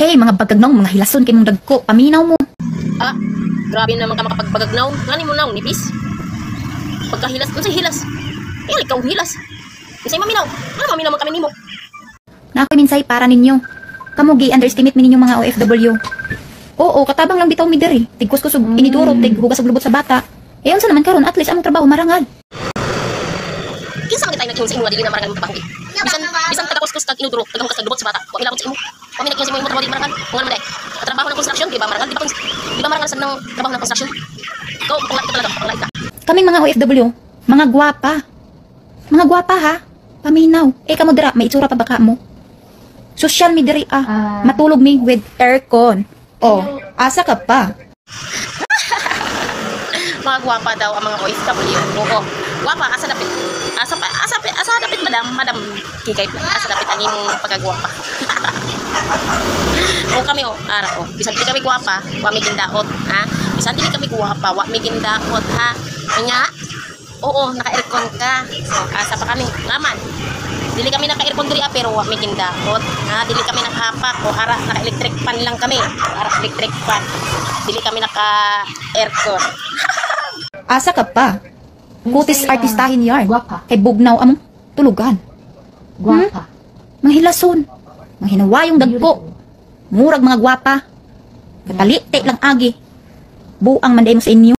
Hey, mga bagagnaw, mga hilason kay mong dagko, paminaw mo. Ah, grabe naman ka makapagpagagnaw. Ngani mo naw, nipis. Pagkahilas, unsay hilas? Ikaw hilas. Unsay maminaw? Ano maminaw man kami nimo? Na ako'y minsay para ninyo. Kamu gi-underestimate mi ninyo mga OFW. Oo, katabang lang bitaw mi diri. Tigkus ko sug inidurot, tig hugas og lubot sa bata. Eh unsa naman karon, at least among trabaho marangal. Kinsa man tayo naging sa imo nga dili na marangal mo pahanggi. Bisan taga-kuskus kag inudurot, taga-hugas kag lubot sa bata. Wa ilabot sa imo. Kami naging sa imo trabaho di marangal. Ngan man day. Trabaho ng construction, di ba marangal? Di ba marangal sa nang trabaho ng construction? Ikaw, panglat ka talaga, panglat ka. Kaming mga OFW, mga gwapa. Mga gwapa ha. Paminaw. Eh kamo dira, may itsura pa baka mo. Social media diri matulog mi with aircon. Oh, asa ka pa? Mga gwapa daw ang mga OFW. Oo. Gwapa, asa dapit. Asa dapit madam kikay asa dapit ang imong pagkagwapa. O kami ara bisan di kami gwapa, wa mi gindaot, ha. Bisan dili kami gwapa, wa mi gindaot, ha. Kanya, oo, naka-aircon ka. So, asa pa kami laman. Dili kami naka-aircon diri pero wa mi gindaot, ha. Dili kami nakahapak o ara naka-electric fan lang kami. Ara electric fan. Dili kami naka-aircon. Asa ka pa? Kutis artistahin yarn. Gwapa. Kay bugnaw among tulugan. Gwapa. Mga hilason. Mga hinawayong dagko. Murag mga gwapa. Katalite lang agi. Buang manday mo sa inyo.